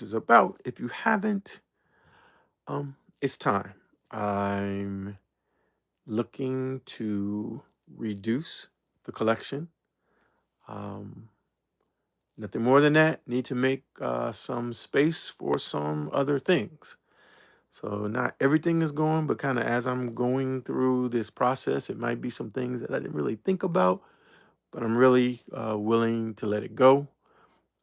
is about. If you haven't, it's time. I'm looking to reduce the collection. Um, Nothing more than that. Need to make some space for some other things. So not everything is going, but kind of as I'm going through this process, it might be some things that I didn't really think about, but I'm really willing to let it go.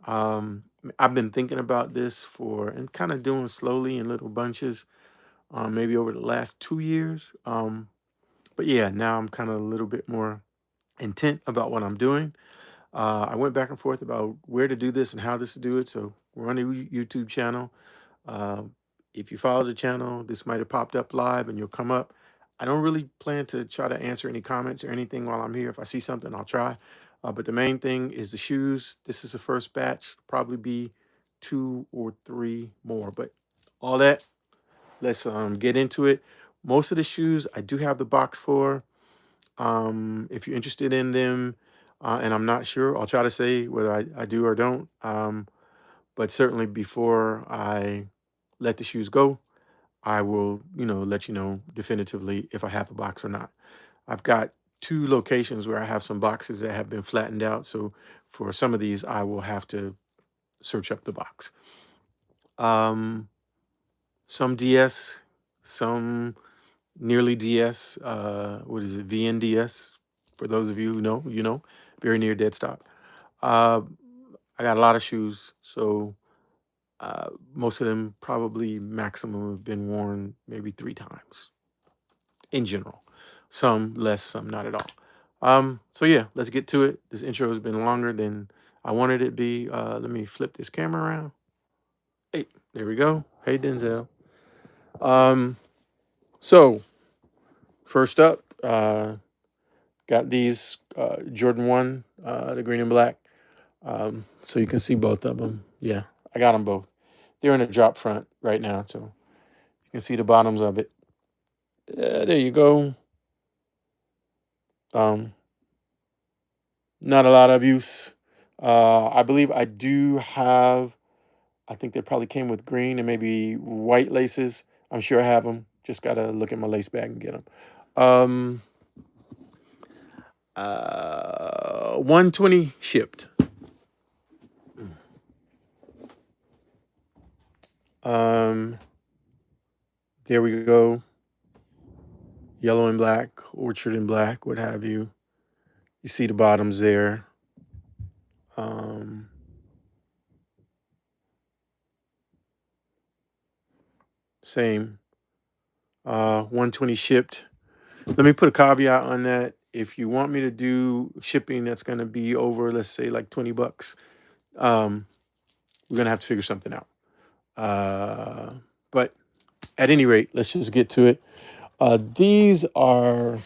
Um, I've been thinking about this for and kind of doing slowly in little bunches, maybe over the last 2 years. But yeah, now I'm kind of a little bit more intent about what I'm doing. I went back and forth about where to do this and how this to do it. So we're on the YouTube channel. Um, if you follow the channel, this might have popped up live and you'll come up. I don't really plan to try to answer any comments or anything while I'm here. If I see something, I'll try. But the main thing is the shoes. This is the first batch, probably be 2 or 3 more. But all that, let's get into it. Most of the shoes I do have the box for. If you're interested in them, and I'm not sure, I'll try to say whether I do or don't. But certainly before I let the shoes go, I will, let you know definitively if I have a box or not. I've got 2 locations where I have some boxes that have been flattened out. So for some of these, I will have to search up the box. Um, some DS, some nearly DS. What is it? VNDS. For those of you who know, very near dead stop. Uh, I got a lot of shoes, so most of them probably maximum have been worn maybe 3 times in general. Some less, some not at all. So yeah, let's get to it. This intro has been longer than I wanted it to be. Let me flip this camera around. Hey, there we go. Hey, Denzel. Um, so first up, got these Jordan 1, the green and black. So you can see both of them. Yeah, I got them both. They're in a drop front right now, so you can see the bottoms of it. There you go. Um, Not a lot of use. I believe I do have. I think they probably came with green and maybe white laces. I'm sure I have them. Just gotta look at my lace bag and get them. 120 shipped. Um, there we go. Yellow and black, orchard and black, what have you. You see the bottoms there. Um, Same. 120 shipped. Let me put a caveat on that. If you want me to do shipping that's going to be over, let's say like $20, um, we're going to have to figure something out. But at any rate, let's just get to it. These are,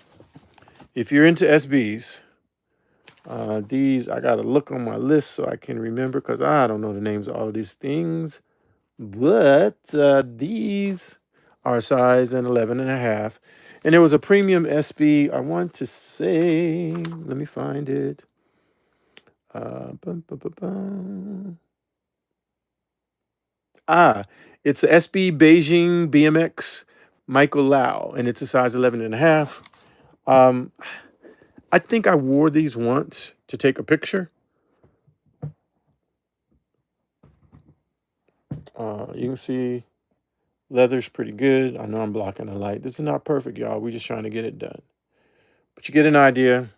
if you're into SBs, these, I got to look on my list so I can remember because I don't know the names of all of these things. But these are size an 11 and a half. And there was a premium SB. I want to say, let me find it. Bum, bum, bum, bum. Ah, it's a SB Beijing BMX Michael Lau, and it's a size 11 and a half. Um, I think I wore these once to take a picture. You can see leather's pretty good. I know I'm blocking the light. This is not perfect, y'all. We're just trying to get it done. But you get an idea.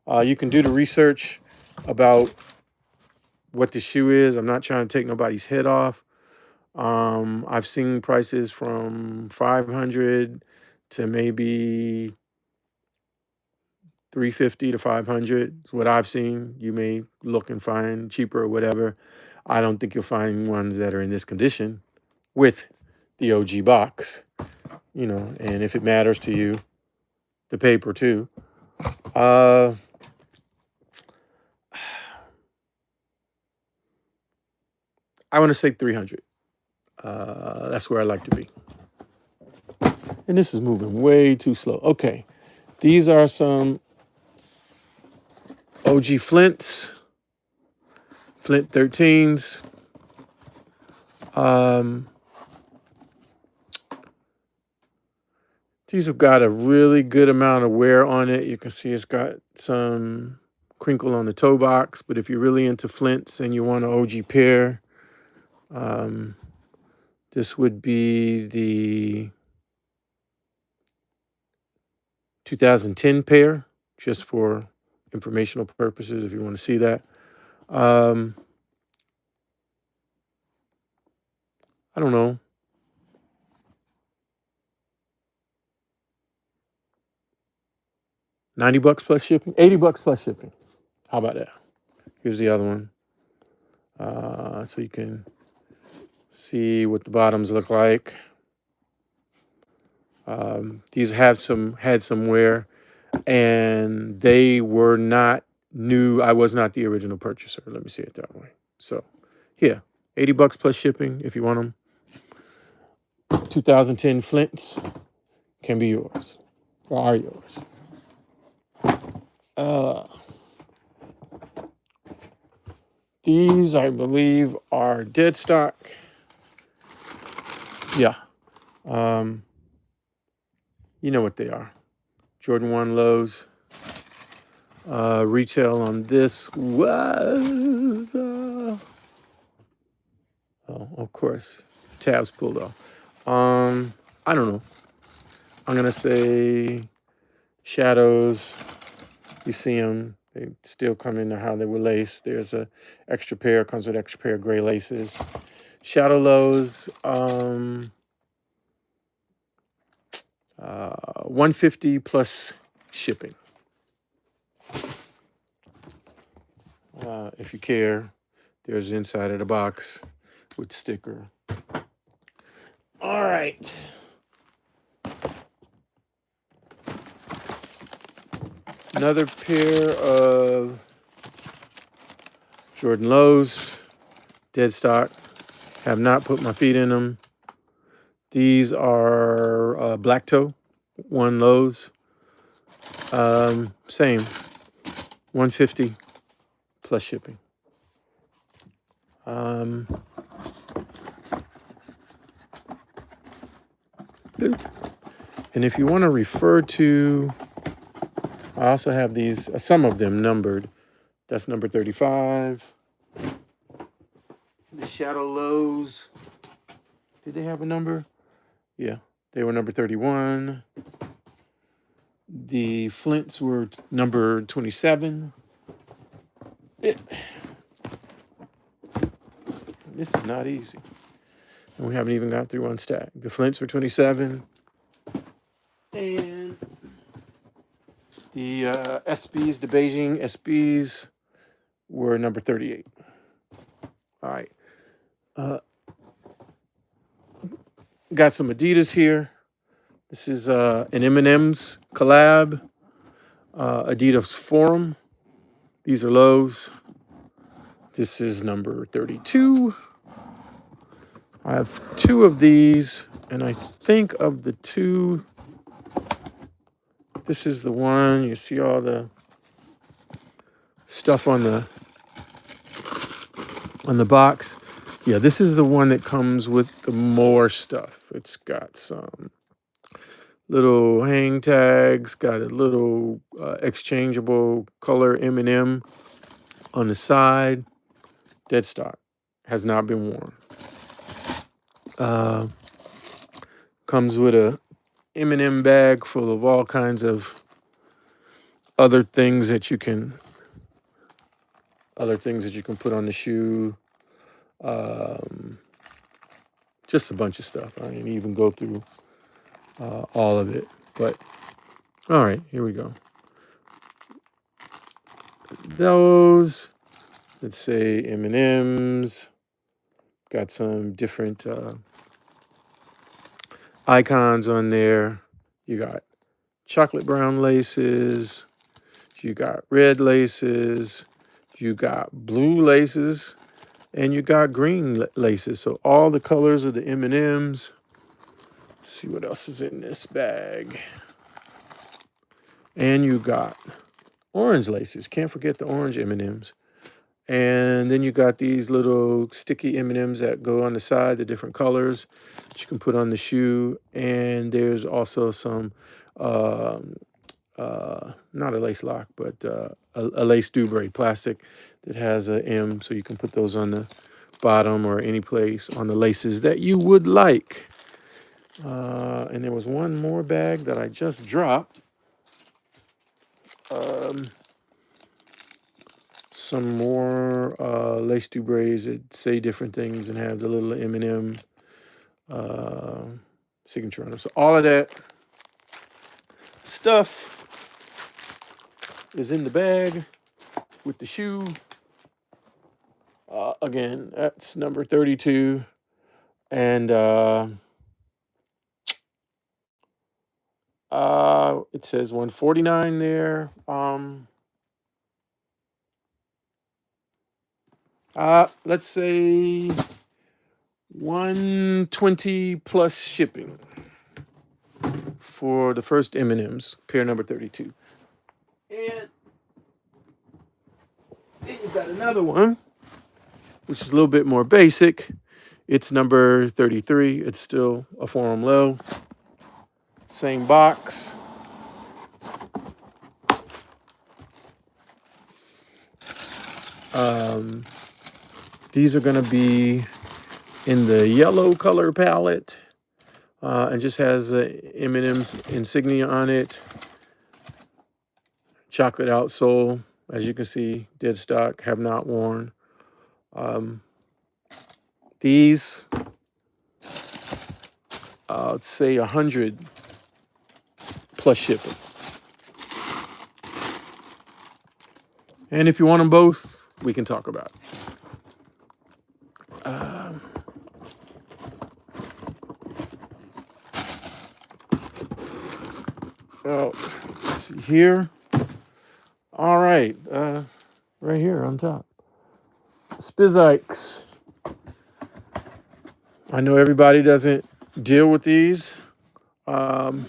You can do the research about what the shoe is. I'm not trying to take nobody's head off. I've seen prices from 500 to maybe 350 to 500. It's what I've seen. You may look and find cheaper or whatever. I don't think you'll find ones that are in this condition with the OG box, and if it matters to you, the paper too. Uh, I want to say 300. That's where I like to be. And this is moving way too slow. Okay. These are some OG Flints, Flint 13s. Um, these have got a really good amount of wear on it. You can see it's got some crinkle on the toe box, but if you're really into flints and you want an OG pair, this would be the 2010 pair, just for informational purposes if you want to see that. I don't know. $90 plus shipping, $80 plus shipping. How about that? Here's the other one. So you can see what the bottoms look like. These had some wear, and they were not new. I was not the original purchaser. Let me say it that way. So, yeah, $80 plus shipping if you want them. 2010 Flints can be yours, or are yours. These, I believe, are dead stock. Yeah. You know what they are. Jordan 1 lows. Retail on this was, oh, of course, tabs pulled off. I don't know. I'm going to say shadows. You see them. They still come in how they were laced. There's a extra pair, comes with extra pair of gray laces. Shadow lows, 150 plus shipping. If you care, there's the inside of the box with sticker. All right. Another pair of Jordan lows, dead stock. Have not put my feet in them. These are black toe, 1 lows. Same, 150 plus shipping. And if you want to refer to, I also have these, some of them numbered. That's number 35. The shadow lows, did they have a number? Yeah, they were number 31. The flints were number 27. This is not easy. And we haven't even got through one stack. The flints were 27. And the SBs, the Beijing SBs, were number 38. All right. Got some Adidas here. This is an M&M's collab. Adidas Forum. These are lows. This is number 32. I have 2 of these, and I think of the 2, this is the one. You see all the stuff on the box. Yeah, this is the one that comes with the more stuff. It's got some little hang tags, got a little exchangeable color M&M on the side. Dead stock. Has not been worn. Comes with a M&M bag full of all kinds of other things that you can put on the shoe. Just a bunch of stuff. I didn't even go through all of it, but all right, here we go. Those, let's say M&Ms, got some different icons on there. You got chocolate brown laces, you got red laces, you got blue laces, and you got green laces. So all the colors of the M&Ms. Let's see what else is in this bag. And you got orange laces. Can't forget the orange M&Ms. And then you got these little sticky M&Ms that go on the side, the different colors that you can put on the shoe. And there's also some, um not a lace lock, but a lace Dubray plastic that has a M, so you can put those on the bottom or any place on the laces that you would like. And there was one more bag that I just dropped. Um, some more lace Dubrays that say different things and have the little M&M signature on them. So all of that stuff is in the bag with the shoe. Again, that's number 32. And it says 149 there. Let's say 120 plus shipping for the first M&Ms, pair number 32. And then you've got another one, which is a little bit more basic. It's number 33. It's still a Forum Low. Same box. These are going to be in the yellow color palette, and just has M&M's insignia on it. Chocolate outsole, as you can see, dead stock, have not worn. These, let's say 100 plus shipping. And if you want them both, we can talk about it. Let's see here. All right, right here on top. Spizikes. I know everybody doesn't deal with these. Size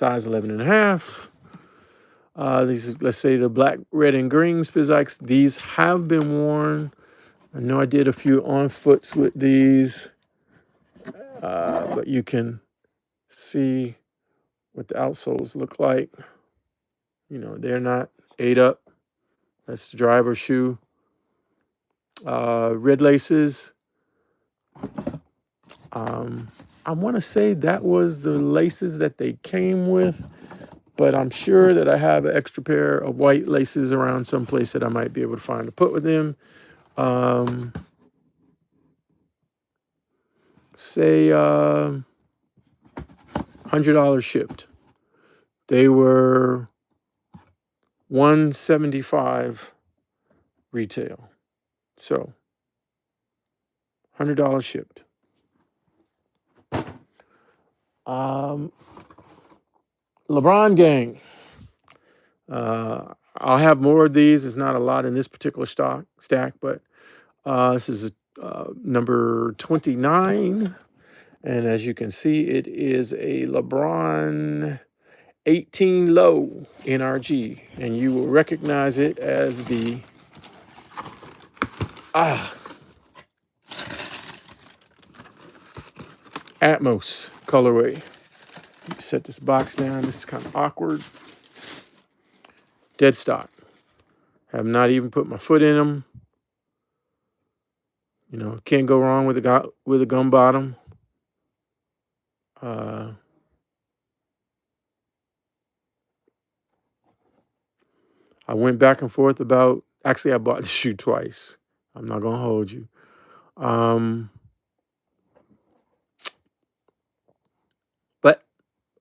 11.5. These, let's say the black, red, and green Spizikes. These have been worn. I know I did a few on foots with these, but you can see what the outsoles look like. You know, they're not 8 up. That's the driver shoe. Red laces. I want to say that was the laces that they came with, but I'm sure that I have an extra pair of white laces around someplace that I might be able to find to put with them. Say $100 shipped. They were $175 retail. So $100 shipped. LeBron gang. I'll have more of these. There's not a lot in this particular stack, but this is number 29. And as you can see, it is a LeBron 18 low NRG. And you will recognize it as the Atmos colorway. Set this box down. This is kind of awkward. Dead stock. Have not even put my foot in them. You know, can't go wrong with a gum bottom. I went back and forth about. Actually, I bought the shoe twice. I'm not gonna hold you. But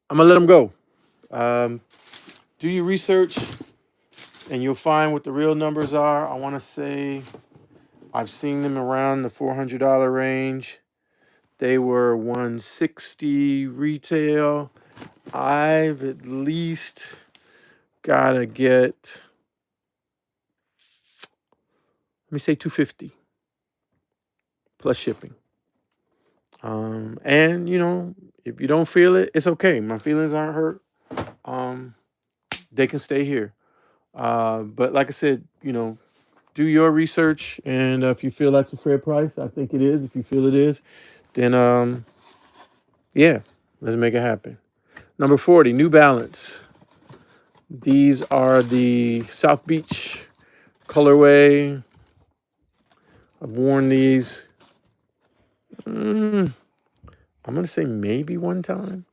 I'm gonna let them go. Do your research, and you'll find what the real numbers are. I want to say I've seen them around the $400 range. They were $160 retail. I've at least gotta get, let me say $250 plus shipping. And you know, if you don't feel it, it's okay. My feelings aren't hurt. They can stay here. But like I said, you know, do your research, and if you feel that's a fair price, I think it is. If you feel it is, then yeah, let's make it happen. Number 40, New Balance. These are the South Beach colorway. I've worn these. I'm gonna say maybe one time,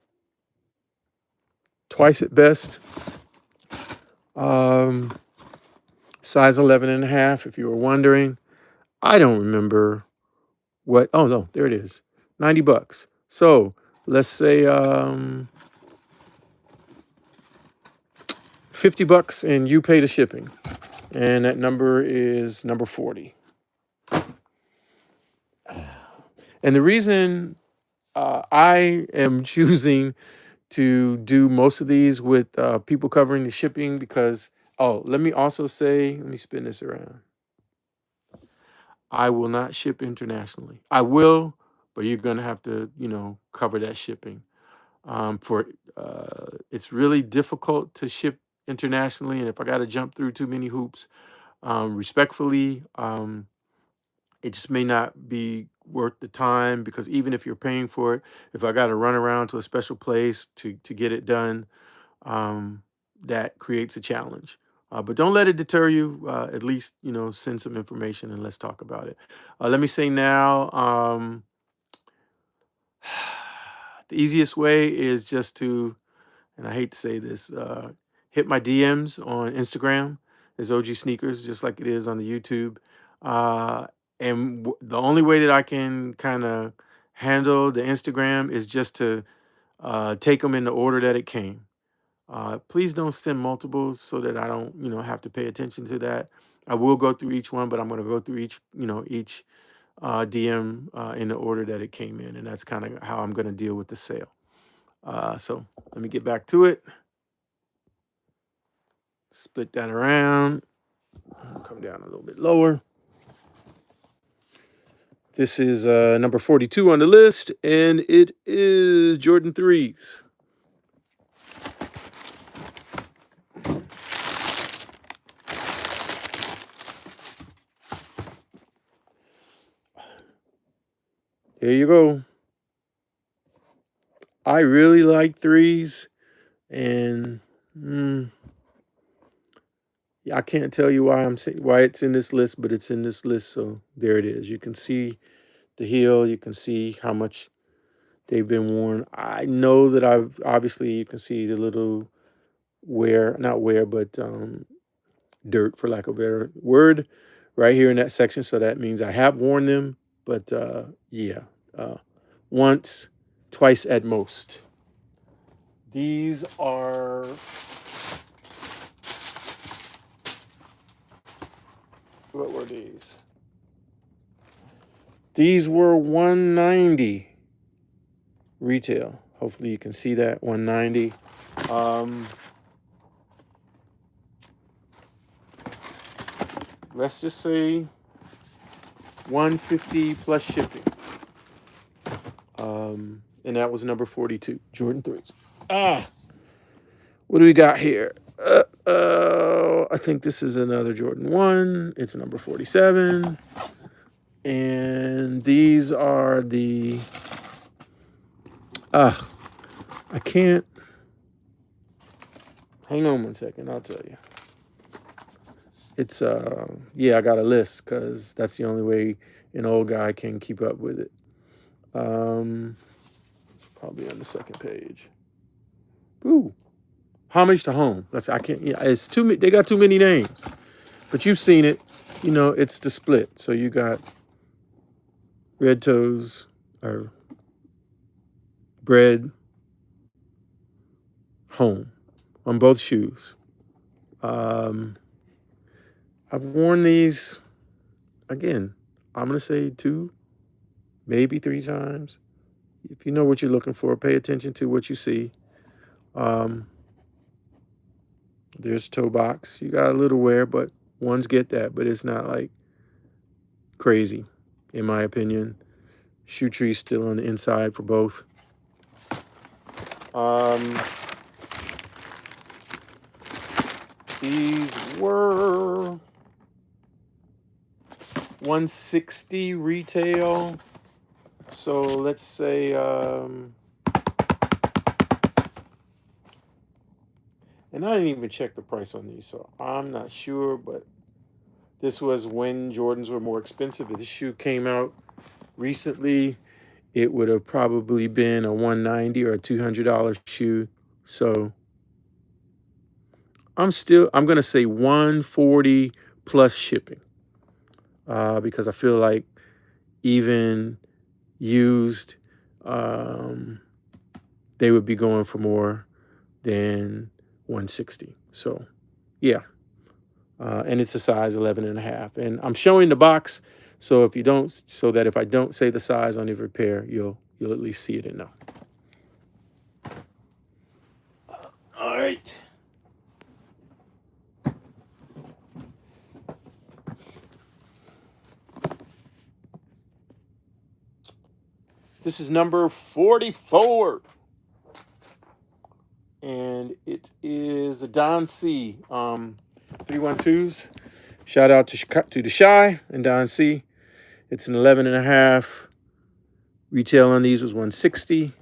twice at best. Size 11 and a half, if you were wondering. I don't remember what. Oh no, there it is. $90. So let's say $50 and you pay the shipping. And that number is number 40. And the reason I am choosing to do most of these with people covering the shipping because, let me also say, let me spin this around. I will not ship internationally. I will, but you're going to have to, cover that shipping. It's really difficult to ship internationally. And if I got to jump through too many hoops, respectfully, it just may not be worth the time because even if you're paying for it, if I got to run around to a special place to get it done, that creates a challenge. But don't let it deter you. At least send some information and let's talk about it. Let me say now, the easiest way is just to, and I hate to say this, hit my DMs on Instagram as OG Sneakers, just like it is on the YouTube. The only way that I can kind of handle the Instagram is just to take them in the order that it came. Please don't send multiples so that I don't, have to pay attention to that. I will go through each one, but I'm going to go through each DM in the order that it came in, and that's kind of how I'm going to deal with the sale. So let me get back to it. Split that around. Come down a little bit lower. This is number 42 on the list, and it is Jordan 3s. There you go. I really like 3s, and I can't tell you why it's in this list, but it's in this list, so there it is. You can see the heel. You can see how much they've been worn. I know that obviously you can see the little but dirt, for lack of a better word, right here in that section. So that means I have worn them, but once, twice at most. These are what were these? These were $190 retail. Hopefully you can see that, $190. Let's just say $150 plus shipping. And that was number 42, Jordan 3s. What do we got here? I think this is another Jordan 1. It's number 47. And these are the... I can't... Hang on one second, I'll tell you. It's, I got a list because that's the only way an old guy can keep up with it. Probably on the second page. Ooh. Homage to Home. It's too. They got too many names, but you've seen it. It's the split. So you got red toes or bread home on both shoes. I've worn these again. I'm gonna say 2, maybe 3 times. If you know what you're looking for, pay attention to what you see. There's toe box. You got a little wear, but ones get that, but it's not like crazy, in my opinion. Shoe tree still on the inside for both. These were 160 retail. So let's say, and I didn't even check the price on these, so I'm not sure, but this was when Jordans were more expensive. If this shoe came out recently, it would have probably been a 190 or a $200 shoe. So I'm going to say 140 plus shipping, because I feel like even used, they would be going for more than 160. So yeah. And it's a size 11 and a half. And I'm showing the box, so if I don't say the size on every pair, you'll at least see it and know. All right. This is number 44. And it is a Don C. 312s. Shout out to the Shy and Don C. It's an 11 and a half. Retail on these was 160.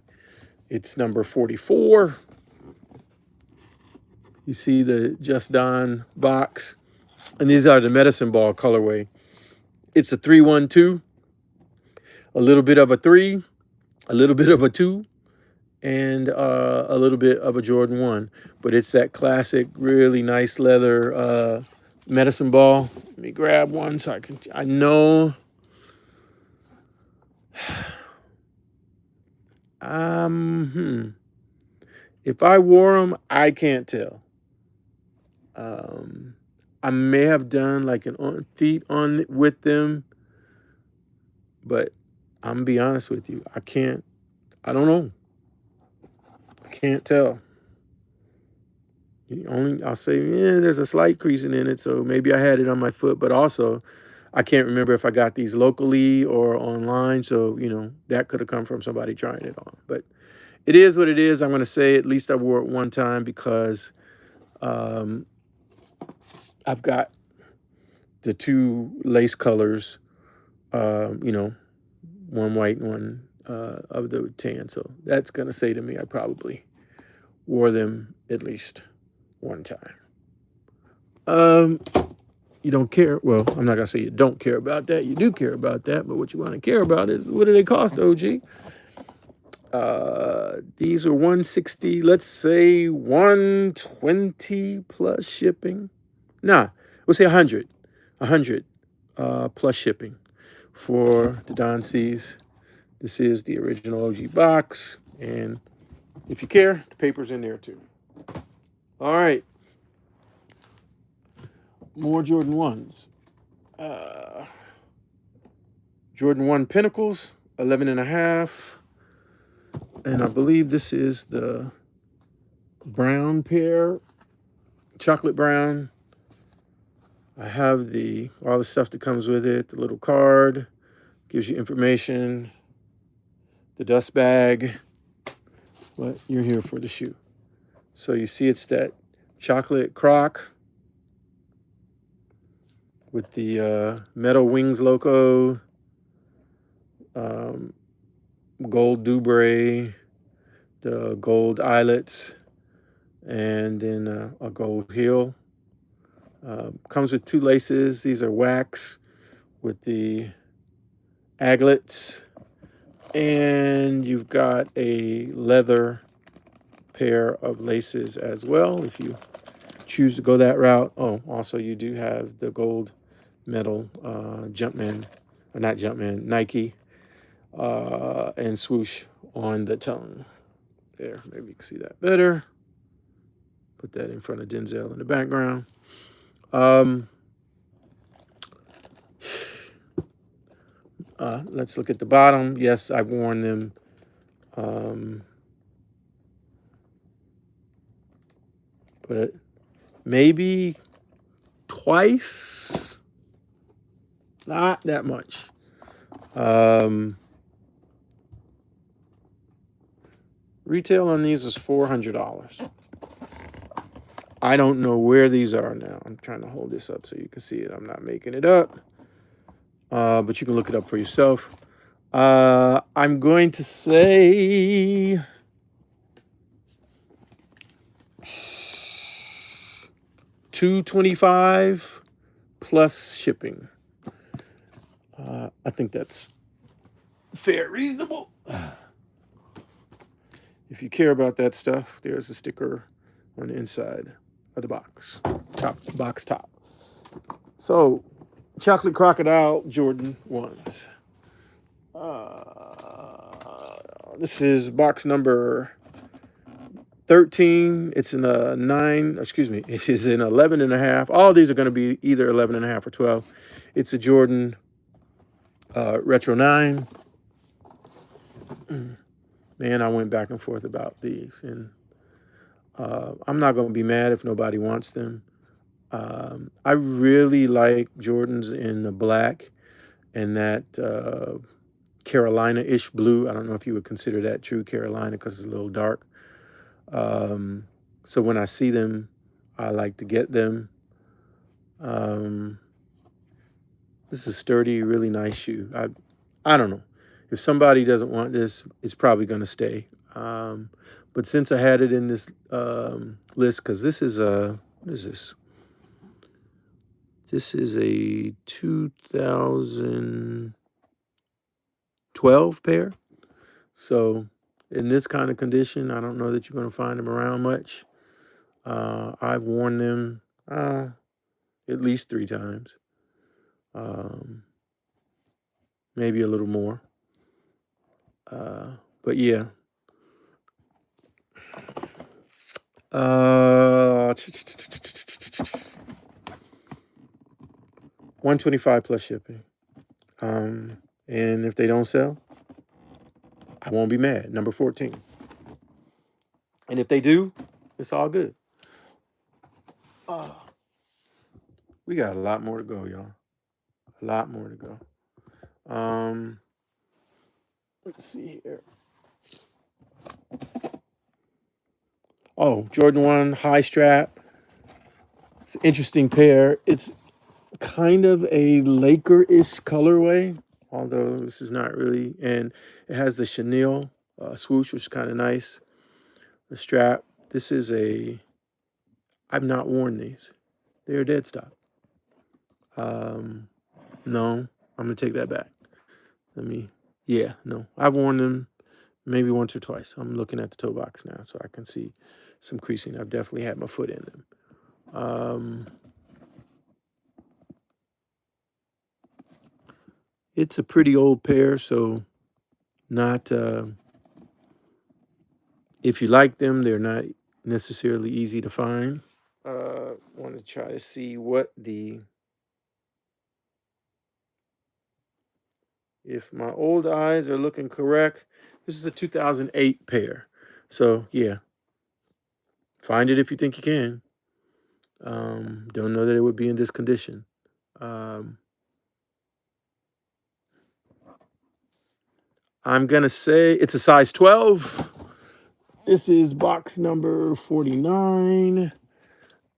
It's number 44. You see the Just Don box. And these are the Medicine Ball colorway. It's a 312, a little bit of a 3, a little bit of a 2, and a little bit of a Jordan 1. But it's that classic, really nice leather Medicine Ball. Let me grab one so I know. If I wore them, I can't tell. I may have done like an feet on with them, but I'm gonna be honest with you. I don't know. I can't tell. I'll say, yeah, there's a slight creasing in it, so maybe I had it on my foot, but also I can't remember if I got these locally or online, so that could have come from somebody trying it on. But it is what it is. I'm gonna say at least I wore it one time because I've got the two lace colors, one white and one of the tan. So that's gonna say to me I probably wore them at least one time. You don't care. Well, I'm not gonna say you don't care about that. You do care about that, but what you want to care about is what do they cost, OG? These are 160. Let's say 120 plus shipping. Nah, we'll say 100. 100 plus shipping for the Don C's. This is the original OG box, and if you care, the paper's in there too. All right. More Jordan 1s. Jordan 1 Pinnacles, 11 and a half. And I believe this is the brown pair, chocolate brown. I have all the stuff that comes with it, the little card, gives you information, the dust bag, but you're here for the shoe. So you see it's that chocolate croc with the Metal Wings logo, gold Dubray, the gold eyelets, and then a gold heel. Comes with two laces. These are wax with the aglets. And you've got a leather pair of laces as well if you choose to go that route. Oh, also you do have the gold metal Jumpman, or not Jumpman, Nike and swoosh on the tongue. There, maybe you can see that better. Put that in front of Denzel in the background. Let's look at the bottom. Yes, I've worn them. But maybe twice. Not that much. Retail on these is $400. I don't know where these are now. I'm trying to hold this up so you can see it. I'm not making it up. but you can look it up for yourself. I'm going to say $225 plus shipping. I think that's fair, reasonable. If you care about that stuff, there's a sticker on the inside of the box, box top. So, chocolate crocodile Jordan 1s. This is box number 13. It's in a 9, excuse me, it is in 11 and a half. All these are going to be either 11 and a half or 12. It's a Jordan Retro 9. Man, I went back and forth about these, and I'm not going to be mad if nobody wants them. I really like Jordans in the black and that Carolina-ish blue. I don't know if you would consider that true Carolina because it's a little dark. So when I see them, I like to get them. This is a sturdy, really nice shoe. I don't know. If somebody doesn't want this, it's probably going to stay. But since I had it in this list, because this is a, what is this? This is a 2012 pair. So in this kind of condition, I don't know that you're going to find them around much. I've worn them at least 3 times, maybe a little more. But yeah. 125 plus shipping. And if they don't sell, I won't be mad. Number 14. And if they do, it's all good. We got a lot more to go, y'all. A lot more to go. Let's see here. Oh, Jordan 1 high strap. It's an interesting pair. It's kind of a Laker-ish colorway, although this is not really. And it has the chenille swoosh, which is kind of nice. The strap. This is a. I've not worn these. They're dead stock. No, I'm gonna take that back. Yeah, no. I've worn them maybe once or twice. I'm looking at the toe box now, so I can see some creasing. I've definitely had my foot in them. It's a pretty old pair, so not. If you like them, they're not necessarily easy to find. Want to try to see what the. If my old eyes are looking correct, this is a 2008 pair. So yeah, find it if you think you can. Don't know that it would be in this condition. I'm gonna say it's a size 12. This is box number 49.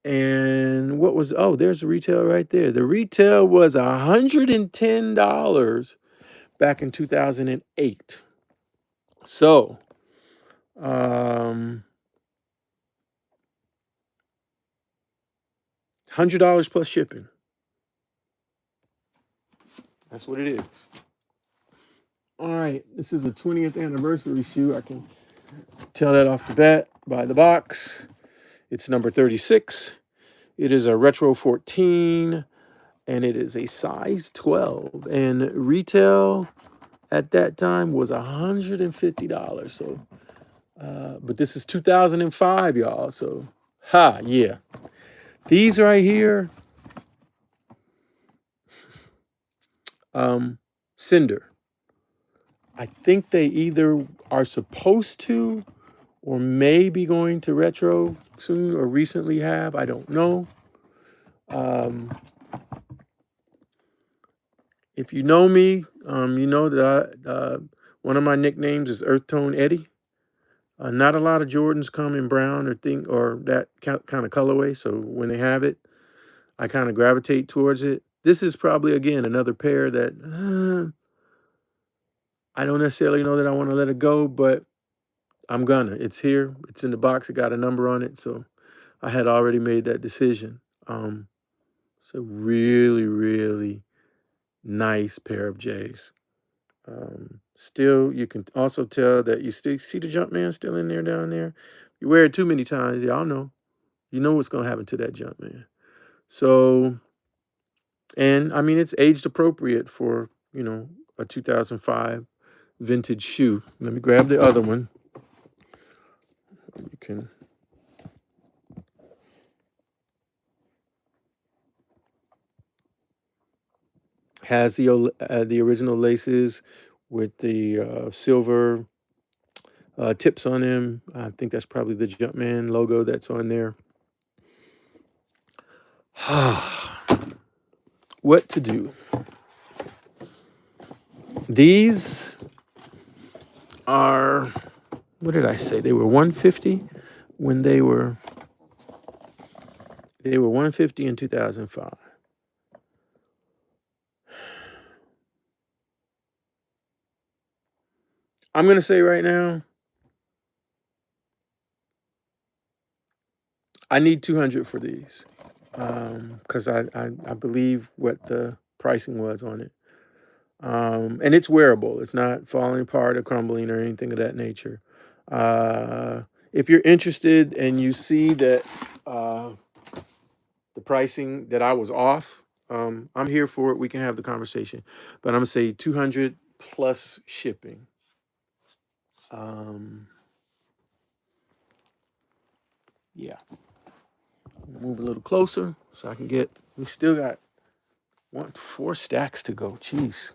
And what was, oh, there's the retail right there. The retail was $110 back in 2008. So, $100 plus shipping. That's what it is. All right, this is a 20th anniversary shoe. I can tell that off the bat by the box. It's number 36. It is a Retro 14, and it is a size 12. And retail at that time was $150. So, but this is 2005, y'all. So, yeah. These right here, Cinder. I think they either are supposed to or may be going to retro soon or recently have. I don't know. If you know me, you know that one of my nicknames is Earth Tone Eddie. Not a lot of Jordans come in brown or that kind of colorway. So when they have it, I kind of gravitate towards it. this is probably, again, another pair that I don't necessarily know that I want to let it go, but I'm gonna. It's here. It's in the box. It got a number on it, so I had already made that decision. It's a really, really nice pair of J's. Still, you can also tell that you still see the Jumpman still in there down there. You wear it too many times, y'all know. You know what's gonna happen to that Jumpman. So, and I mean, it's aged appropriate for, a 2005 vintage shoe. Let me grab the other one. You can. Has the original laces with the silver tips on them. I think that's probably the Jumpman logo that's on there. What to do? These are, what did I say? They were 150 when they were 150 in 2005. I'm gonna say right now, I need 200 for these, because I believe what the pricing was on it. And it's wearable. It's not falling apart or crumbling or anything of that nature. If you're interested and you see that the pricing that I was off, I'm here for it. We can have the conversation. But I'm gonna say 200 plus shipping. Yeah. Move a little closer so I can get. We still got 4 stacks to go. Jeez.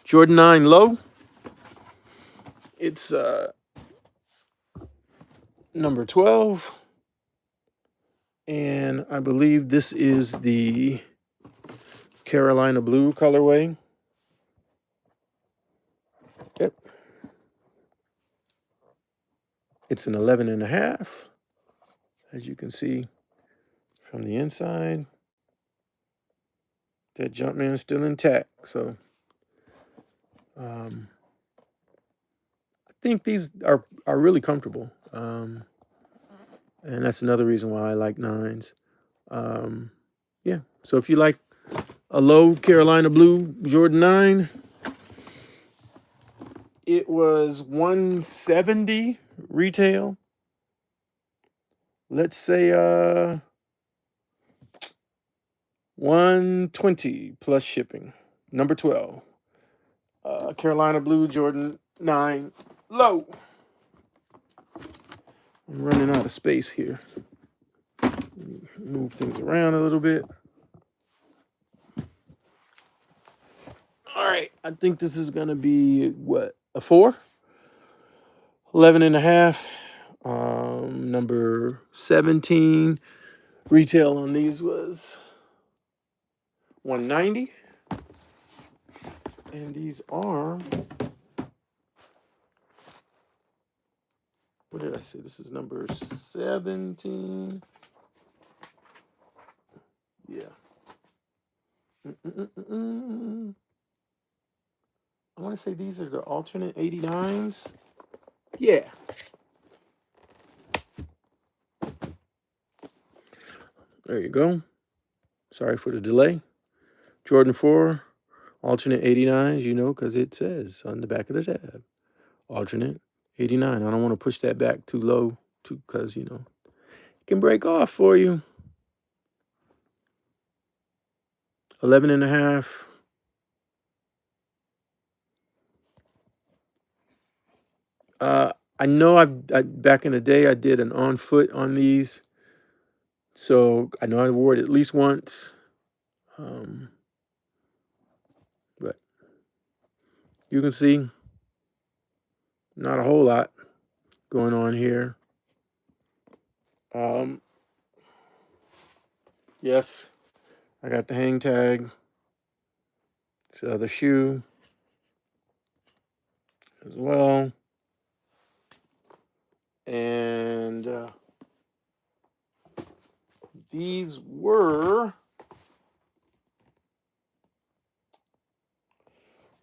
Jordan 9 low. It's number 12. And I believe this is the Carolina Blue colorway. Yep. It's an 11.5, as you can see from the inside. That Jumpman is still intact. So I think these are really comfortable. And that's another reason why I like 9s. Yeah. So if you like a low Carolina Blue Jordan 9, it was 170 retail. Let's say 120 plus shipping. Number 12. Carolina Blue Jordan 9 low. I'm running out of space here. Move things around a little bit. All right. I think this is going to be what? A 4? 11.5. Number 17. Retail on these was 190. And these are, what did I say? This is number 17. Yeah. I want to say these are the alternate 89s. Yeah. There you go. Sorry for the delay. Jordan 4, alternate 89s, because it says on the back of the tab. Alternate 89. I don't want to push that back too low, because, it can break off for you. 11.5. I know back in the day I did an on foot on these, so I know I wore it at least once. But you can see not a whole lot going on here. Yes, I got the hang tag. It's the other shoe as well. And These were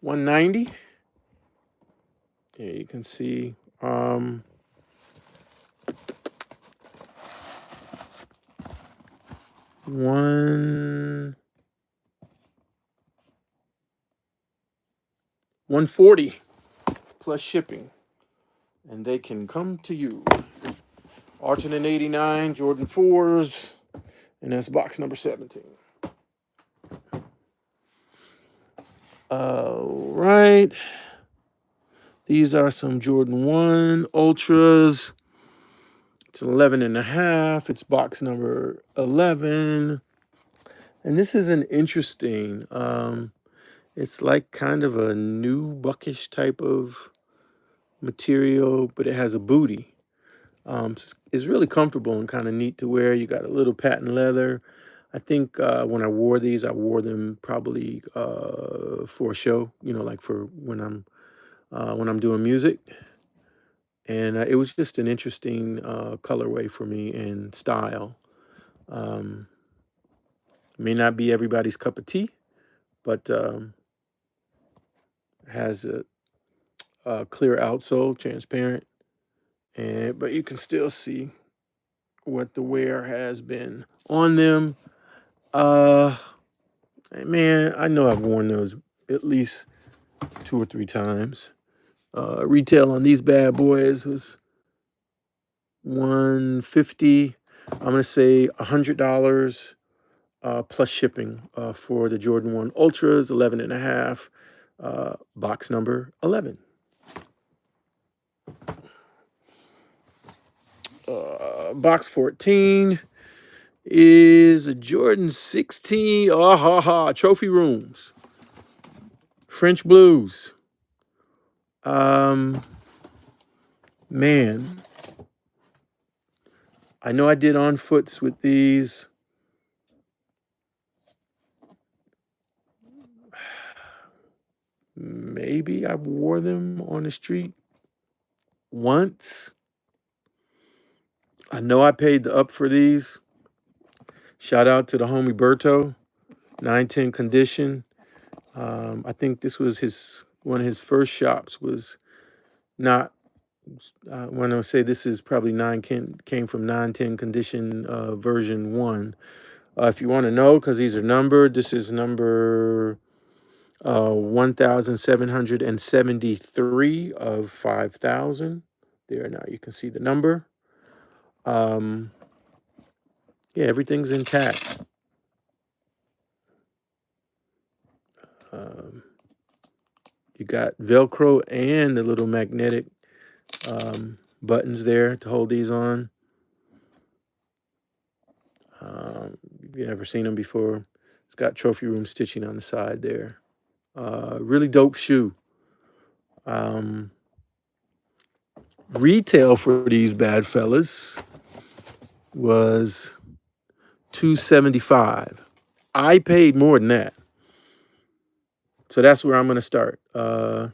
$190. Yeah, you can see. One 140 plus shipping, and they can come to you. Argent 89, Jordan 4s, and that's box number 17. All right. These are some Jordan 1 Ultras. It's 11 and a half. It's box number 11. And this is an interesting, it's like kind of a new buckish type of material, but it has a booty. It's really comfortable and kind of neat to wear. You got a little patent leather. I think when I wore these, I wore them probably for a show, like for when I'm doing music. And it was just an interesting colorway for me and style. Um, may not be everybody's cup of tea, but has a clear outsole, transparent, but you can still see what the wear has been on them. Man, I know I've worn those at least 2 or 3 times. Retail on these bad boys was $150. I'm gonna say $100 plus shipping for the Jordan 1 Ultras, 11 and a half, box number 11. Box 14 is a Jordan 16. Trophy rooms. French Blues. Man, I know I did on foots with these. Maybe I wore them on the street once. I know I paid the up for these. Shout out to the homie Berto, 910 condition. I think this was one of his first shops. Was not when I say this is probably came from 910 condition version 1. If you want to know, because these are numbered, this is number 1,773 of 5,000. There, now you can see the number. Yeah, everything's intact. You got Velcro and the little magnetic buttons there to hold these on. If you've never seen them before, it's got trophy room stitching on the side there. Really dope shoe. Retail for these bad fellas was $275. I paid more than that. So that's where I'm going to start. I'll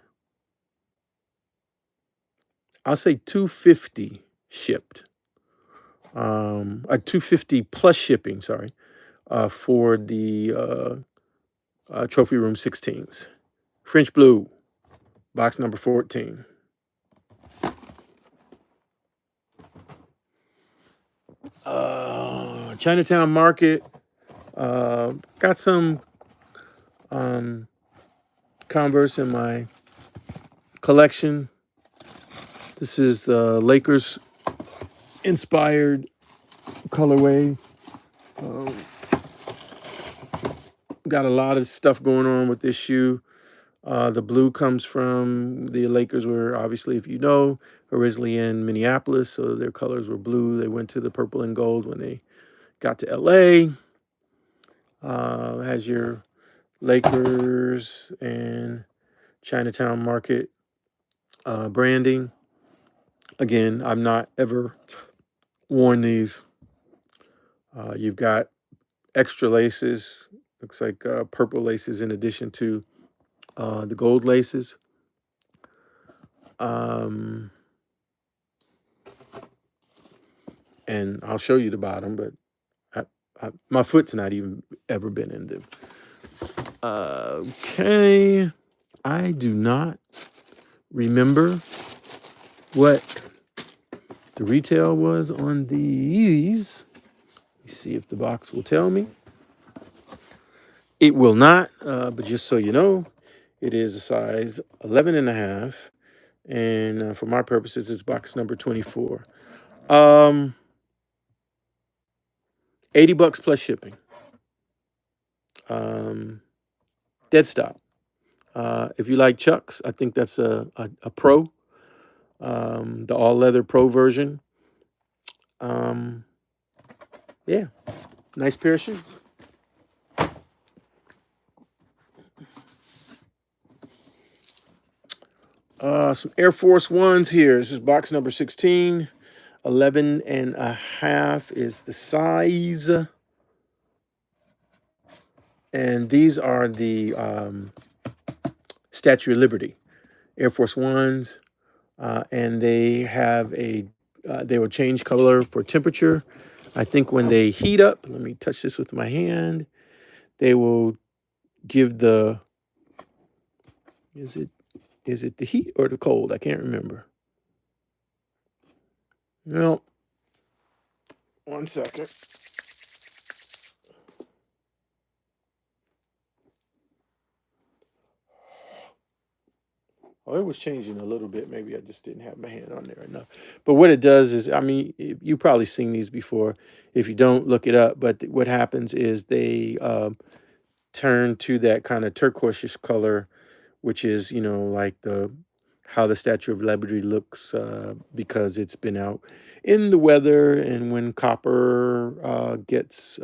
say $250 shipped. $250 plus shipping, sorry, for the Trophy Room 16s. French Blue, box number 14. Chinatown Market. Got some Converse in my collection. This is the Lakers inspired colorway. Got a lot of stuff going on with this shoe. The blue comes from the Lakers were obviously, if you know, originally in Minneapolis, so their colors were blue. They went to the purple and gold when they got to LA. Has your Lakers and Chinatown Market branding. Again, I've not ever worn these. You've got extra laces. Looks like purple laces in addition to the gold laces. And I'll show you the bottom, but My foot's not even ever been in them. Okay. I do not remember what the retail was on these. Let me see if the box will tell me. It will not, but just so you know, it is a size 11 and a half. And for my purposes, it's box number 24. Um, $80 plus shipping. Dead stop. If you like Chucks, I think that's a pro, the all leather pro version. Yeah, nice pair of shoes. Some Air Force Ones here. This is box number 16. 11 and a half is the size. And these are the Statue of Liberty Air Force Ones. And they have they will change color for temperature. I think when they heat up, let me touch this with my hand, they will give is it the heat or the cold? I can't remember. No, one second. Oh, it was changing a little bit. Maybe I just didn't have my hand on there enough. But what it does is, I mean, you've probably seen these before. If you don't, look it up. But what happens is they turn to that kind of turquoise color, which is, like how the Statue of Liberty looks because it's been out in the weather, and when copper gets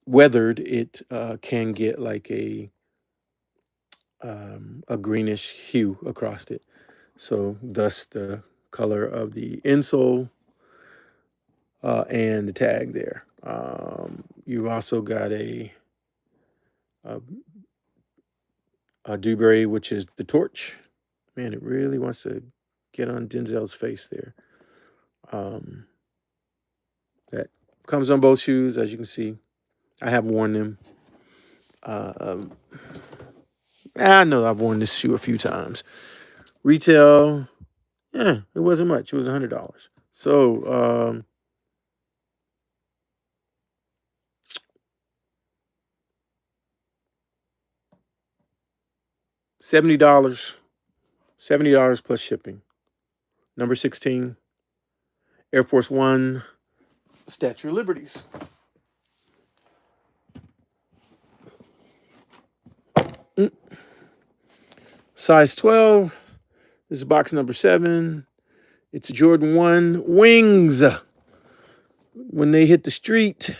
weathered, it can get like a greenish hue across it. So thus the color of the insole and the tag there. You've also got a Dewberry, which is the torch. Man, it really wants to get on Denzel's face there. That comes on both shoes, as you can see. I have worn them. I know I've worn this shoe a few times. Retail, it wasn't much. It was $100. So $70, $70 plus shipping. Number 16, Air Force One, Statue of Liberties. Size 12. This is box number 7. It's Jordan 1 wings. When they hit the street,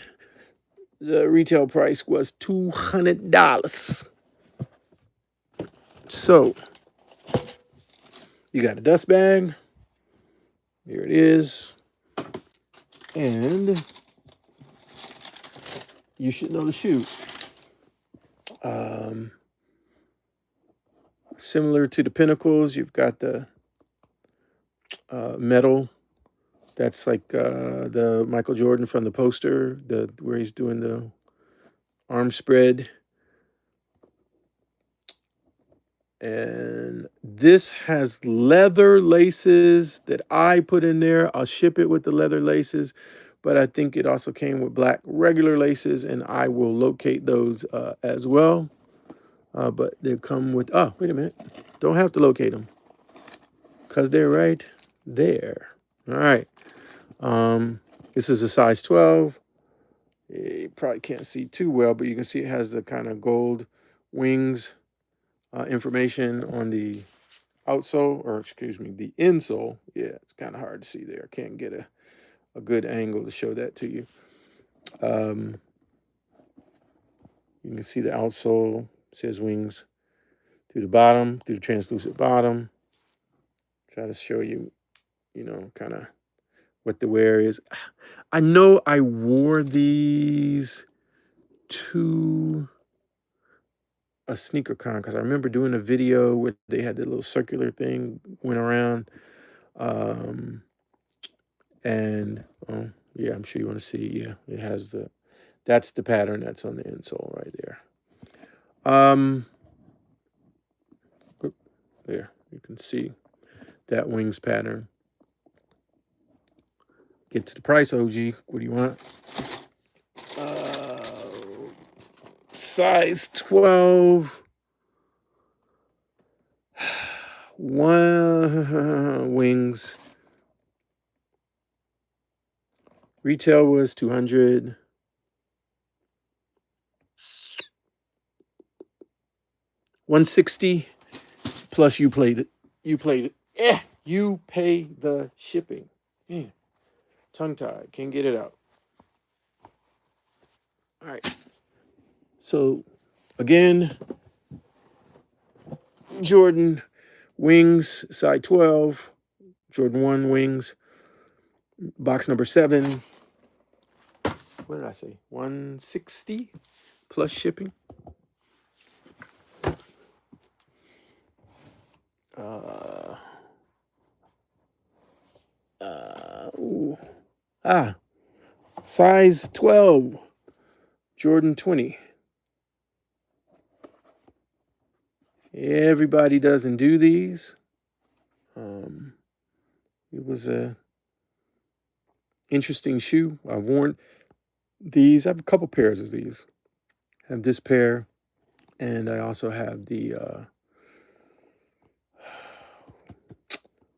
the retail price was $200. So, you got a dust bag. Here it is. And you should know the shoe. Similar to the Pinnacles, you've got the metal. That's like the Michael Jordan from the poster, where he's doing the arm spread. And this has leather laces that I put in there. I'll ship it with the leather laces, but I think it also came with black regular laces, and I will locate those as well. But they come with, oh, wait a minute. Don't have to locate them because they're right there. All right. This is a size 12. You probably can't see too well, but you can see it has the kind of gold wings information on the outsole, or excuse me, the insole. Yeah, it's kind of hard to see there. I can't get a good angle to show that to you. You can see the outsole says wings through the bottom, through the translucent bottom. Try to show you, kind of what the wear is. I know I wore these to a sneaker con because I remember doing a video where they had the little circular thing went around. And Yeah, I'm sure you want to see. Yeah, it has that's the pattern that's on the insole right there. There, you can see that wings pattern. Get to the price, OG. What do you want? Size 12. One wings. Retail was 200. $160 plus you played it. You played it. You pay the shipping. Yeah. Tongue tied. Can't get it out. All right. So again, Jordan wings, size 12. Jordan 1 wings, box number 7. What did I say? 160 plus shipping. Size 12, Jordan 20. Everybody doesn't do these. It was a interesting shoe. I've worn these. I have a couple pairs of these. I have this pair, and I also have the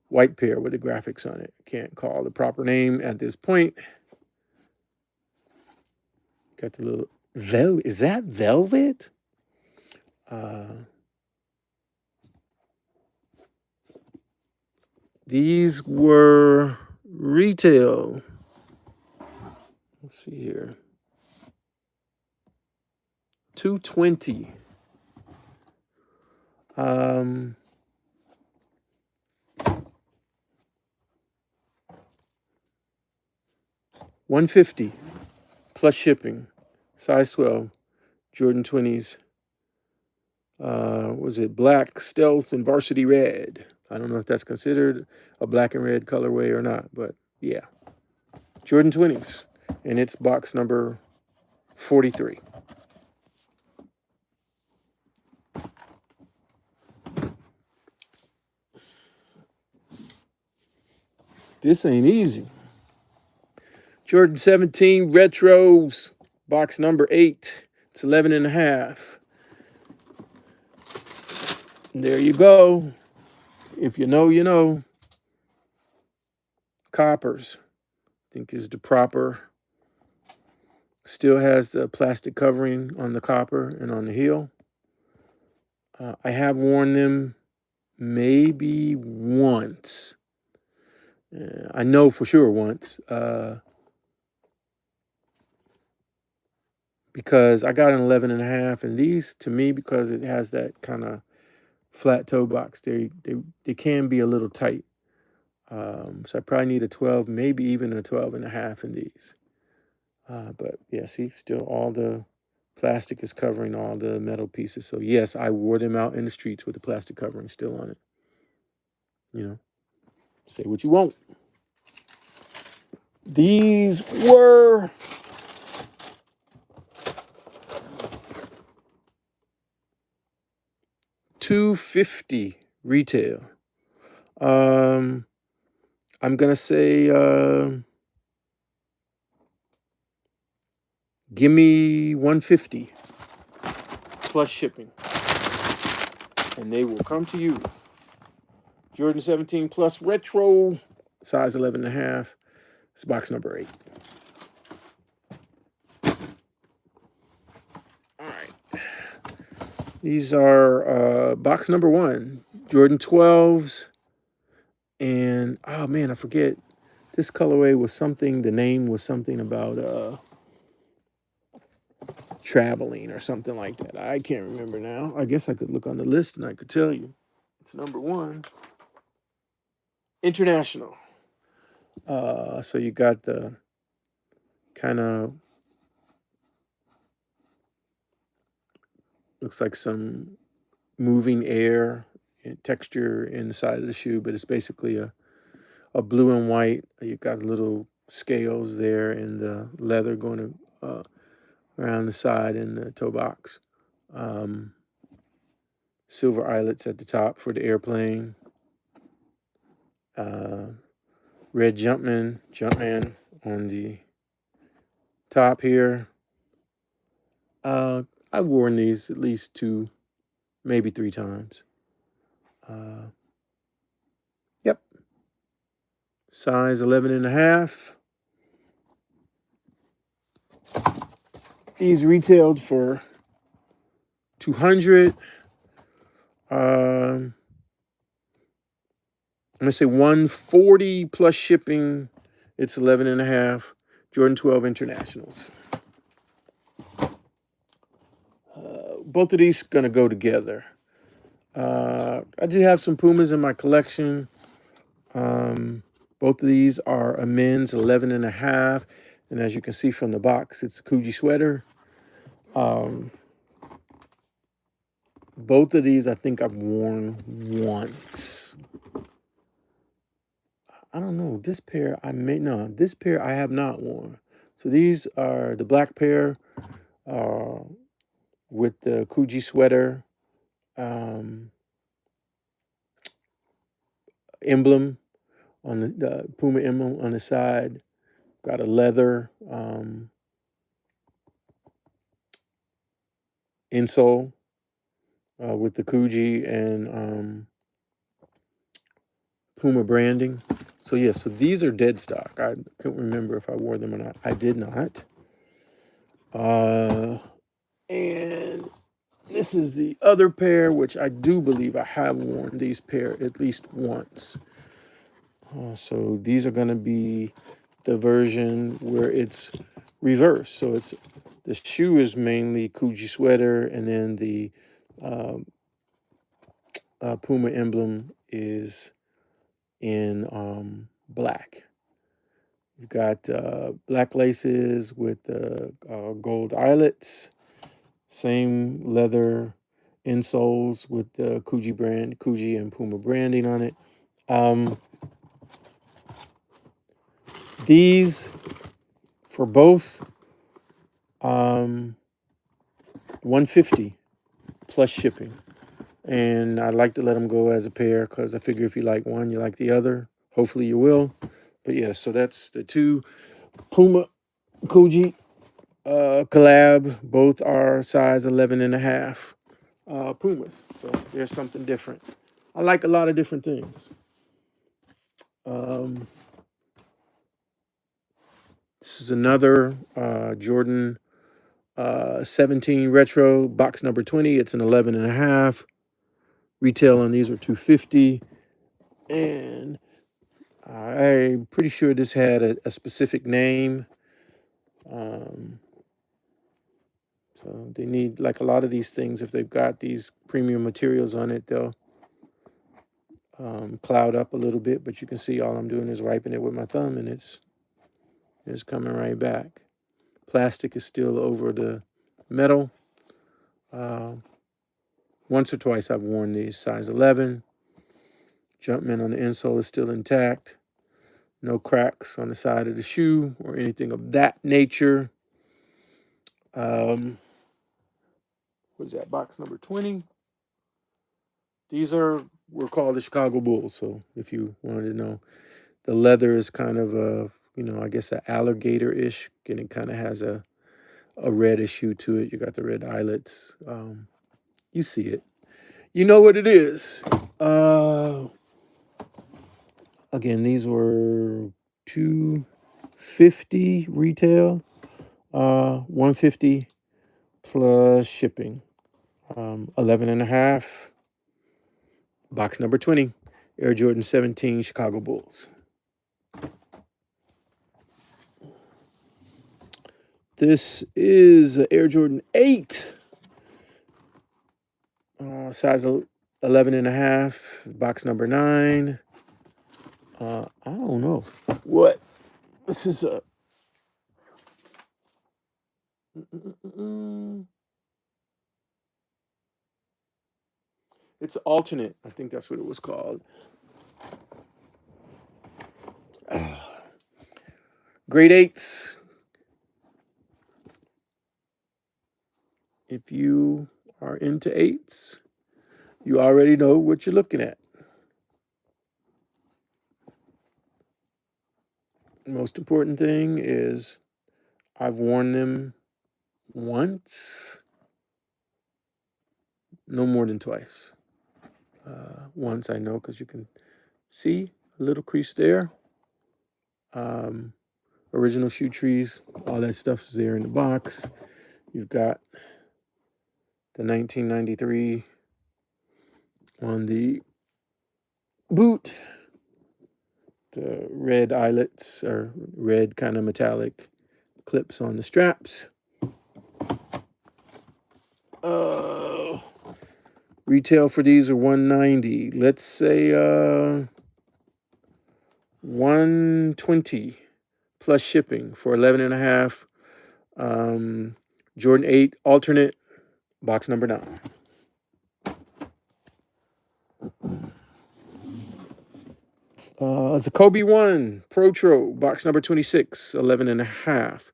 white pair with the graphics on it. Can't call the proper name at this point. Got the little velvet. Is that velvet? These were retail. Let's see here. $220. $150 plus shipping. Size 12. Jordan 20s. Was it black, stealth, and varsity red? I don't know if that's considered a black and red colorway or not, but yeah. Jordan 20s. And it's box number 43. This ain't easy. Jordan 17 Retros, box number 8. It's 11 and a half. And there you go. If you know, you know. Coppers, I think is the proper. Still has the plastic covering on the copper and on the heel. I have worn them maybe once. I know for sure once. Because I got an 11 and a half, and these to me, because it has that kind of flat toe box, they can be a little tight. So I probably need a 12, maybe even a 12 and a half in these. But yeah, see, still all the plastic is covering all the metal pieces. So yes, I wore them out in the streets with the plastic covering still on it. You know, say what you want. These were $250 retail. I'm gonna say give me $150 plus shipping, and they will come to you. Jordan 17 plus retro, size 11 and a half. It's box number 8. All right. These are box number 1, Jordan 12s. And, oh man, I forget. This colorway was something, the name was something about traveling or something like that. I can't remember now. I guess I could look on the list and I could tell you. It's number 1. International. So you got the kind of, looks like some moving air and texture inside of the shoe, but it's basically a blue and white. You got a little scales there and the leather going around the side and the toe box. Silver eyelets at the top for the airplane. Red Jumpman on the top here. I've worn these at least 2, maybe 3 times. Yep. Size 11.5. These retailed for $200. I'm gonna say $140 plus shipping. It's 11.5. Jordan 12 Internationals. Both of these gonna go together. I do have some Pumas in my collection. Both of these are a men's 11.5, and as you can see from the box, it's a Coogi sweater. Both of these I think I've worn once. I don't know. This pair this pair I have not worn. So these are the black pair with the Coogi sweater emblem on the Puma emblem on the side. Got a leather insole with the Coogi and Puma branding. So yeah, so these are dead stock. I couldn't remember if I wore them or not. I did not. And this is the other pair, which I do believe I have worn these pair at least once. So these are going to be the version where it's reversed. So it's the shoe is mainly Coogi sweater, and then the Puma emblem is in black. You've got black laces with gold eyelets, same leather insoles with the Coogi and Puma branding on it. These for both $150 plus shipping. And I like to let them go as a pair because I figure if you like one, you like the other. Hopefully you will. But yeah, so that's the 2 Puma Coogi collab. Both are size 11.5 Pumas. So there's something different. I like a lot of different things. This is another Jordan 17 Retro, box number 20. It's an 11.5. Retail on these are $250. And I'm pretty sure this had a specific name. So they need, like a lot of these things, if they've got these premium materials on it, they'll cloud up a little bit. But you can see all I'm doing is wiping it with my thumb, and it's coming right back. Plastic is still over the metal. Once or twice I've worn these, size 11. Jumpman on the insole is still intact. No cracks on the side of the shoe or anything of that nature. What's that, box number 20? These were called the Chicago Bulls. So if you wanted to know, the leather is kind of I guess an alligator-ish, and it kind of has a reddish hue to it. You got the red eyelets. You see it. You know what it is. Again, these were $250 retail, $150 plus shipping. 11.5. Box number 20. Air Jordan 17 Chicago Bulls. This is Air Jordan 8. Size 11.5. Box number 9. I don't know what this is. It's alternate. I think that's what it was called. Grade 8s, if you are into 8s, you already know what you're looking at. The most important thing is I've worn them once, no more than twice. Once I know because you can see a little crease there. Original shoe trees, all that stuff is there in the box. You've got the 1993 on the boot, the red eyelets or red kind of metallic clips on the straps. Retail for these are $190. Let's say $120 plus shipping for 11.5. Jordan 8 alternate, box number 9. It's a Kobe 1 Protro, box number 26, 11.5.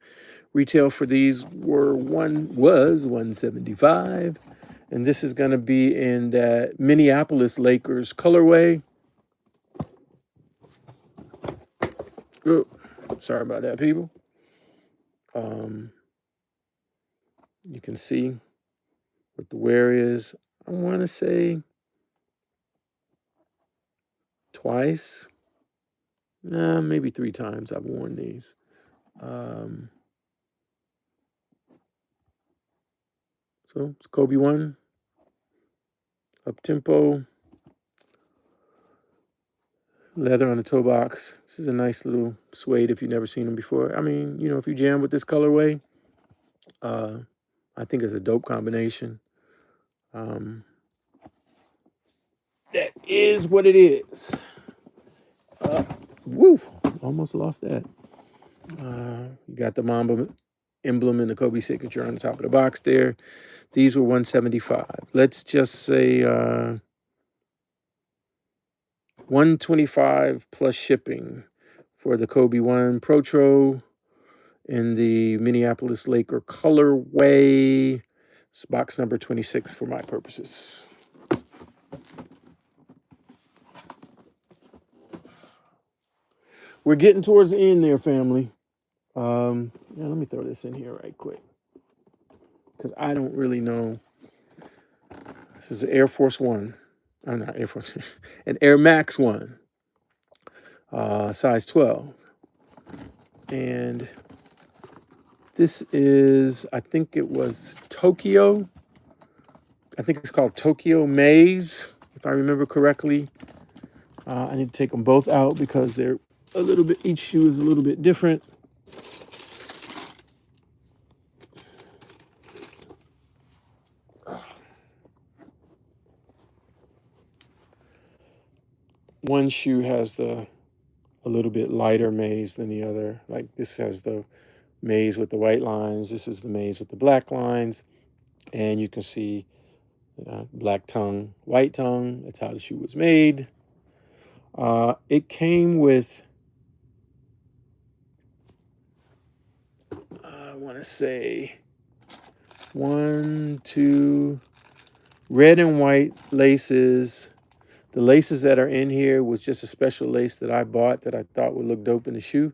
Retail for these was $175. And this is going to be in that Minneapolis Lakers colorway. Oh, sorry about that, people. You can see what the wear is. I want to say twice, maybe 3 times I've worn these. So it's Kobe 1, up tempo, leather on the toe box. This is a nice little suede if you've never seen them before. I mean, if you jam with this colorway, I think it's a dope combination. That is what it is. Woo! Almost lost that. You got the Mamba emblem and the Kobe signature on the top of the box there. These were $175. Let's just say $125 plus shipping for the Kobe 1 Protro in the Minneapolis Laker colorway. It's box number 26 for my purposes. We're getting towards the end there, family. Let me throw this in here right quick because I don't really know. This is the Air Force One. I'm not Air Force, an Air Max 1, size 12. And this is, I think it was Tokyo. I think it's called Tokyo Maze, if I remember correctly. I need to take them both out because they're a little bit, each shoe is a little bit different. One shoe has a little bit lighter maze than the other. Like this has the maze with the white lines. This is the maze with the black lines. And you can see black tongue, white tongue. That's how the shoe was made. It came with, I want to say, 1, 2, red and white laces. The laces that are in here was just a special lace that I bought that I thought would look dope in the shoe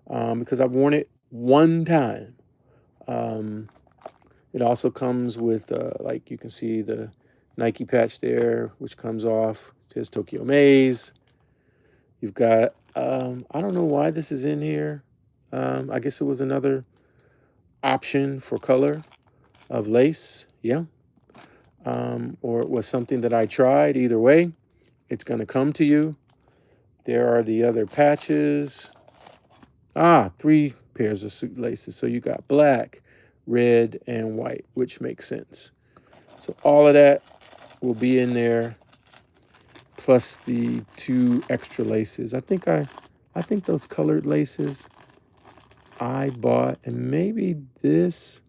because I've worn it one time. It also comes with, like you can see the Nike patch there, which comes off. It says Tokyo Maze. You've got, I don't know why this is in here. I guess it was another option for color of lace. Yeah. Or it was something that I tried. Either way, it's going to come to you. There are the other patches. 3 pairs of suit laces. So you got black, red, and white, which makes sense. So all of that will be in there, plus the 2 extra laces. I think those colored laces I bought, and maybe this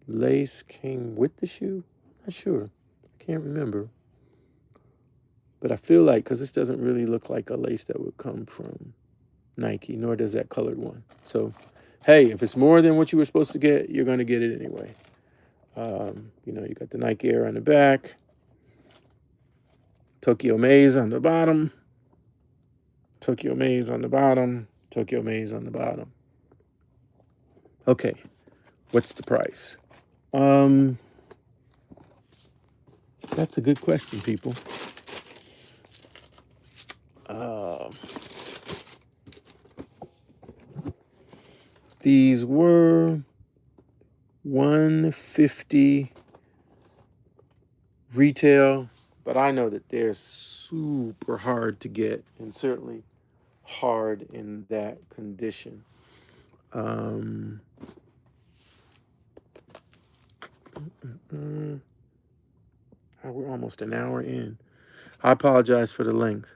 lace came with the shoe. Not sure. I can't remember. But I feel like, because this doesn't really look like a lace that would come from Nike, nor does that colored one. So, hey, if it's more than what you were supposed to get, you're going to get it anyway. You know, you got the Nike Air on the back, Tokyo Maze on the bottom, Tokyo Maze on the bottom, Tokyo Maze on the bottom. Okay, what's the price? That's a good question, people. These were $150 retail, but I know that they're super hard to get and certainly hard in that condition. We're almost an hour in. I apologize for the length.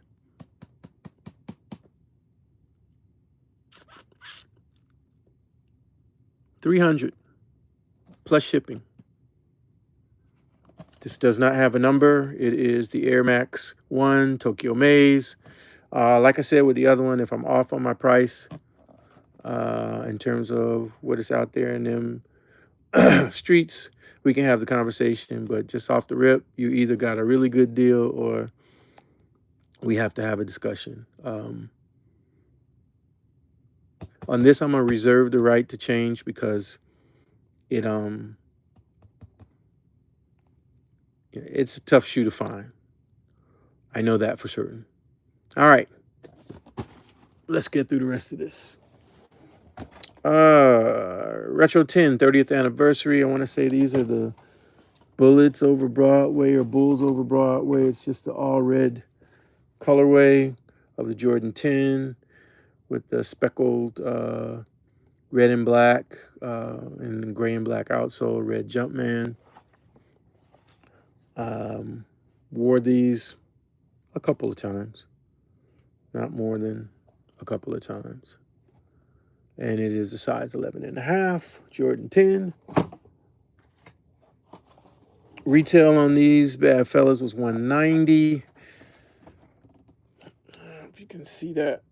$300 plus shipping. This does not have a number. It is the Air Max 1 Tokyo Maze. Like I said with the other one, if I'm off on my price in terms of what is out there in them streets, we can have the conversation. But just off the rip, you either got a really good deal or we have to have a discussion. On this, I'm going to reserve the right to change because it's a tough shoe to find. I know that for certain. All right. Let's get through the rest of this. Retro 10, 30th anniversary. I want to say these are the Bullets over Broadway or Bulls over Broadway. It's just the all red colorway of the Jordan 10 with the speckled red and black and gray and black outsole, red Jumpman. Wore these a couple of times, not more than a couple of times. And it is a size 11.5, Jordan 10. Retail on these bad fellas was $190. If you can see that,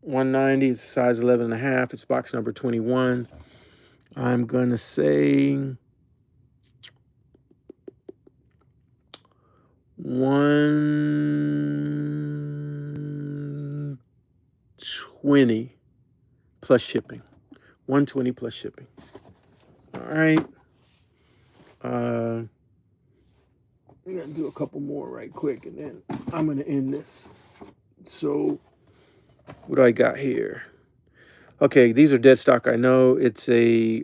$190. It's a size 11.5. It's box number 21. I'm gonna say $120 plus shipping. $120 plus shipping. All right. I'm gonna do a couple more right quick, and then I'm gonna end this. So, what do I got here? Okay, these are dead stock. I know it's a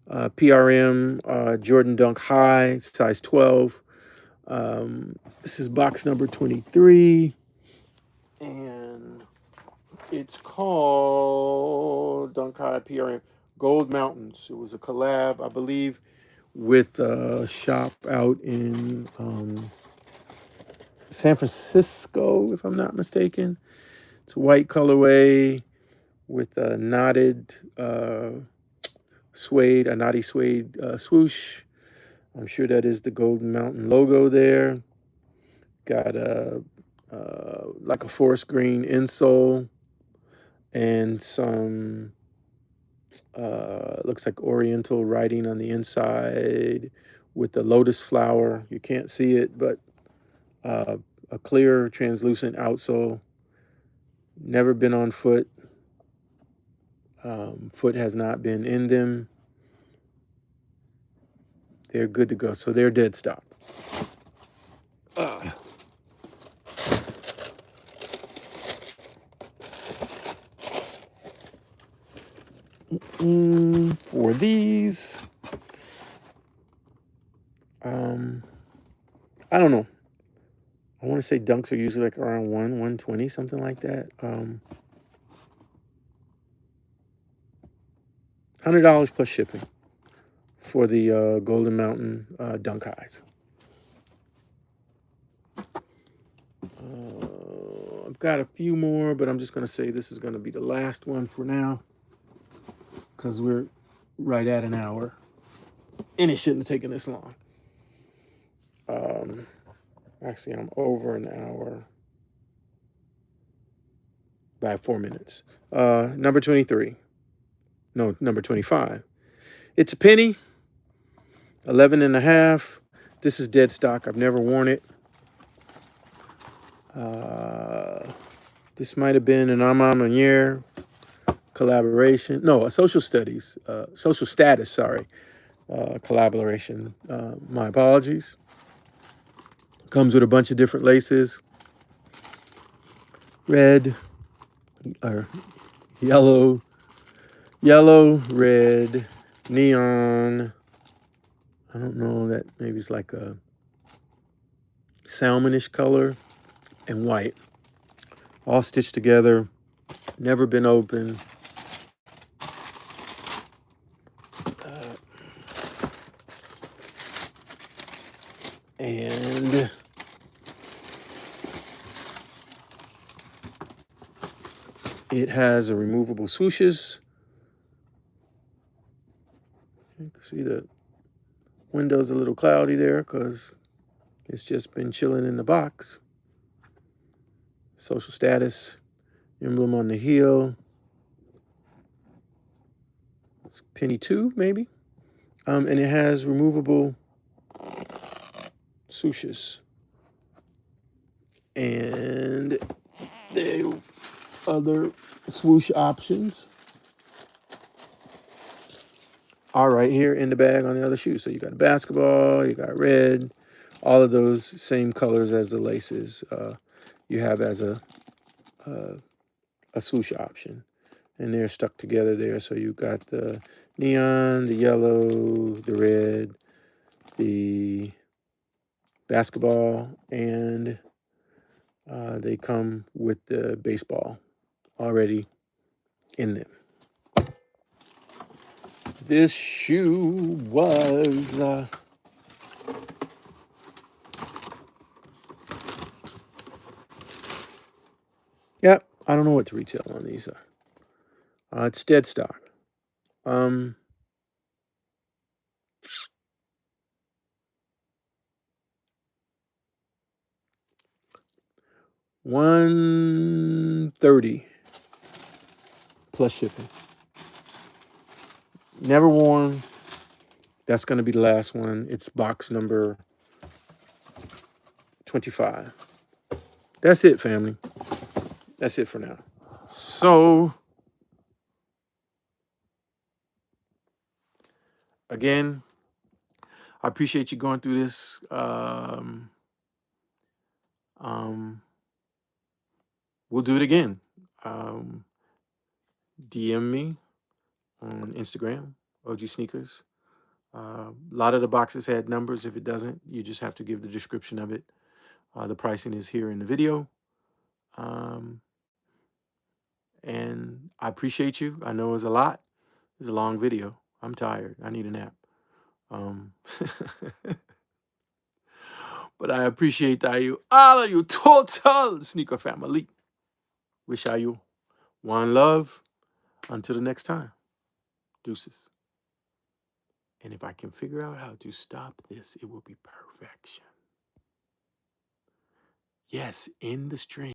PRM Jordan Dunk High, size 12. This is box number 23, and it's called Dunk High PRM Gold Mountains. It was a collab, I believe, with a shop out in San Francisco, if I'm not mistaken. It's a white colorway with a knotted suede, a knotty suede swoosh. I'm sure that is the Golden Mountain logo there. Got a like a forest green insole and some looks like oriental writing on the inside with the lotus flower. You can't see it, but a clear translucent outsole. Never been on foot. Foot has not been in them. They're good to go. So they're dead stock. For these, I don't know. I want to say dunks are usually like around 120, something like that. $100 plus shipping for the Golden Mountain dunk highs. I've got a few more, but I'm just going to say this is going to be the last one for now because we're right at an hour, and it shouldn't have taken this long. Actually, I'm over an hour. by 4 minutes. Number 23. No, number 25. It's a penny, 11 and a half. This is dead stock. I've never worn it. This might have been an Armand Meunier collaboration. No, a social status, sorry, collaboration. My apologies. Comes with a bunch of different laces. Red, or yellow, red, neon. I don't know, that maybe it's like a salmonish color, and white. All stitched together, never been opened. And it has a removable swooshes. You can see the window's a little cloudy there because it's just been chilling in the box. Social status emblem on the heel. It's penny 2, maybe. And it has removable swooshes. And the other swoosh options are right here in the bag on the other shoe. So you got basketball, you got red, all of those same colors as the laces you have as a swoosh option. And they're stuck together there. So you got the neon, the yellow, the red, the basketball, and they come with the baseball already in them. This shoe was yep, I don't know what to retail on these. It's dead stock. $130 plus shipping. Never worn. That's going to be the last one. It's box number 25. That's it, family. That's it for now. So, again, I appreciate you going through this. We'll do it again. DM me on Instagram, OG Sneakers. A lot of the boxes had numbers. If it doesn't, you just have to give the description of it. The pricing is here in the video. And I appreciate you. I know it's a lot. It's a long video. I'm tired. I need a nap. But I appreciate all of you total sneaker family. Wish you one love. Until the next time. Deuces. And if I can figure out how to stop this, it will be perfection. Yes, in the stream.